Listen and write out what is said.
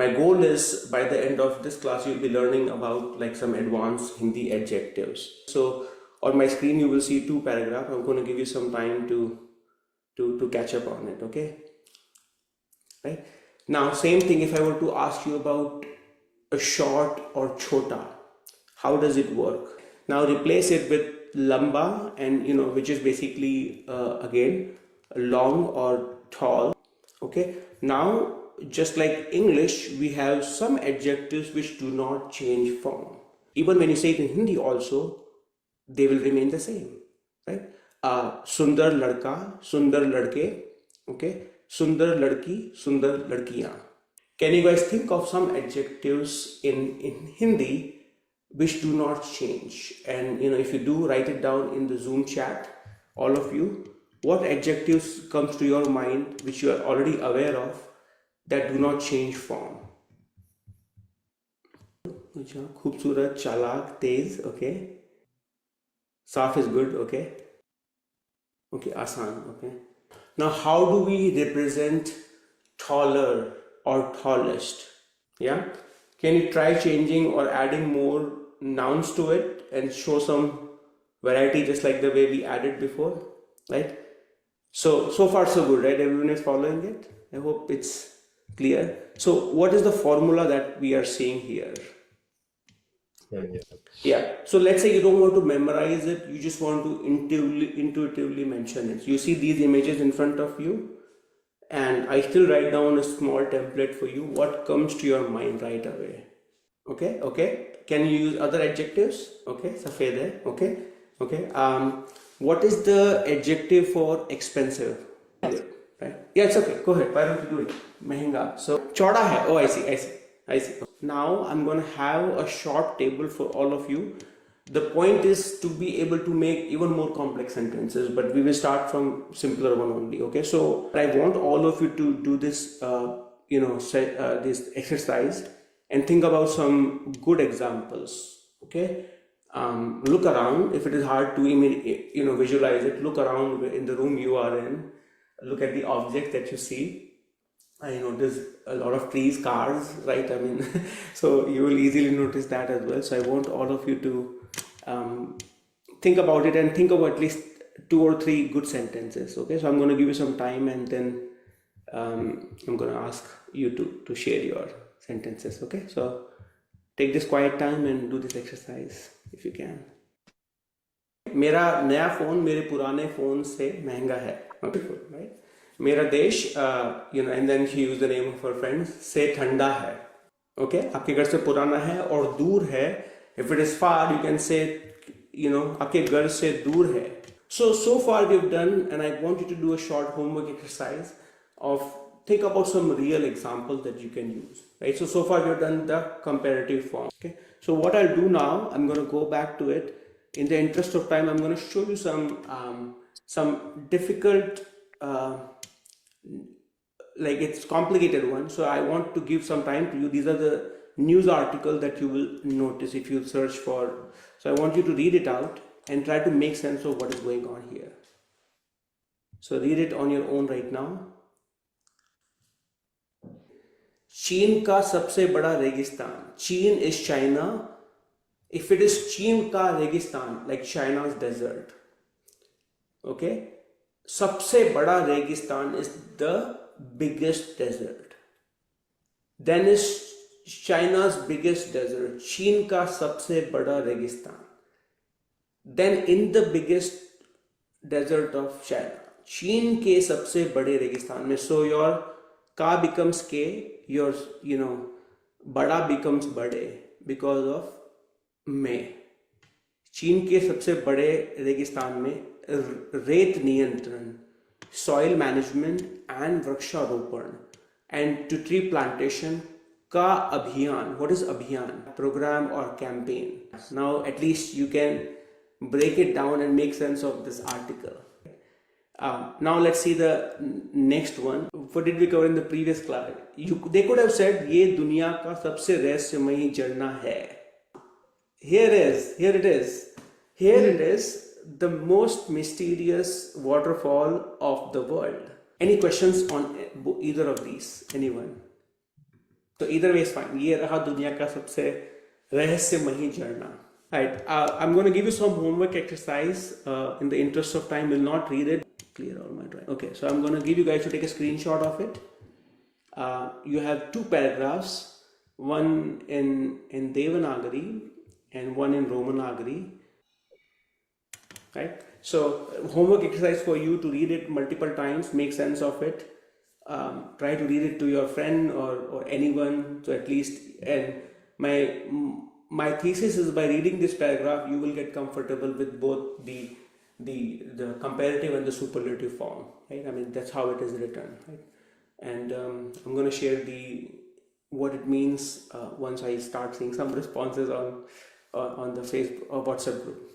My goal is by the end of this class you'll be learning about like some advanced Hindi adjectives. So on my screen you will see 2 paragraphs. I'm going to give you some time to catch up on it, okay? Right? Now same thing, if I were to ask you about a short or chota, how does it work? Now replace it with lamba, and which is basically again long or tall, okay? Now just like English, we have some adjectives which do not change form. Even when you say it in Hindi also, they will remain the same, right? Sundar ladka, sundar ladke, okay? Sundar ladki, sundar ladkiyan. Can you guys think of some adjectives in Hindi which do not change? And if you do, write it down in the Zoom chat, all of you. What adjectives comes to your mind which you are already aware of that do not change form? Khoobsurat, chalak, tez, okay. Saaf is good, okay. Okay, asan, okay. Now how do we represent taller or tallest? Yeah, can you try changing or adding more nouns to it and show some variety, just like the way we added before, right? So far so good, right? Everyone is following it. I hope it's clear. So what is the formula that we are seeing here? Yeah, so let's say you don't want to memorize it, you just want to intuitively mention it. You see these images in front of you, and I still write down a small template for you. What comes to your mind right away? Okay. Can you use other adjectives? Okay, safed hai. Okay. What is the adjective for expensive? Right? Yeah, it's okay. Go ahead. Why don't you do it? Mehenga. So chauda hai. Oh, I see. Now I'm going to have a short table for all of you. The point is to be able to make even more complex sentences, but we will start from simpler one only. Okay, so I want all of you to do this this exercise and think about some good examples. Okay, look around. If it is hard to visualize it, look around in the room you are in. Look at the objects that you see. I notice a lot of trees, cars, right? I mean, so you will easily notice that as well. So I want all of you to think about it and think of at least 2 or 3 good sentences. Okay, so I'm going to give you some time, and then I'm going to ask you to share your sentences. Okay, so take this quiet time and do this exercise if you can. मेरा नया phone मेरे पुराने phone से महंगा है, right? मेरा देश, and then she used the name of her friends, से ठंडा है. Okay, आपके घर से पुराना है और दूर है. If it is far, you can say, आपके घर से दूर है. So far we've done, and I want you to do a short homework exercise of think about some real examples that you can use, right? So far we've done the comparative form. Okay, so what I'll do now, I'm going to go back to it. In the interest of time, I'm going to show you some difficult, like it's complicated one. So I want to give some time to you. These are the news articles that you will notice if you search for. So I want you to read it out and try to make sense of what is going on here. So read it on your own right now. चीन का सबसे बड़ा रेगिस्तान. China is China. If it is China ka Registan, like China's desert, okay, सबसे बड़ा रेगिस्तान is the biggest desert. Then is China's biggest desert, चीन का सबसे बड़ा रेगिस्तान. Then in the biggest desert of China, चीन के सबसे बड़े रेगिस्तान में. So your का becomes के, your बड़ा becomes बड़े because of में. चीन के सबसे बड़े रेगिस्तान में रेत नियंत्रण, सॉइल मैनेजमेंट एंड वृक्षारोपण एंड टू ट्री प्लांटेशन का अभियान. व्हाट इज अभियान? प्रोग्राम और campaign. Now at least you can break it down and make sense of this article. Now let's see the next one. What did we cover in the previous class? They could have said ये दुनिया का सबसे रहस्यमयी झरना है. Here it is, the most mysterious waterfall of the world. Any questions on either of these? Anyone? So either way is fine. ये रहा दुनिया का सबसे रहस्यमयी झरना. Right. I'm going to give you some homework exercise. In the interest of time, will not read it. Clear all my drawing. Okay, so I'm going to give you guys to take a screenshot of it. You have two paragraphs, one in Devanagari and one in Romanagari. Right. So homework exercise for you to read it multiple times, make sense of it. Try to read it to your friend or anyone. So at least, and my thesis is by reading this paragraph, you will get comfortable with both the comparative and the superlative form. Right. I mean, that's how it is written. Right. And I'm going to share what it means once I start seeing some responses on the Facebook or WhatsApp group.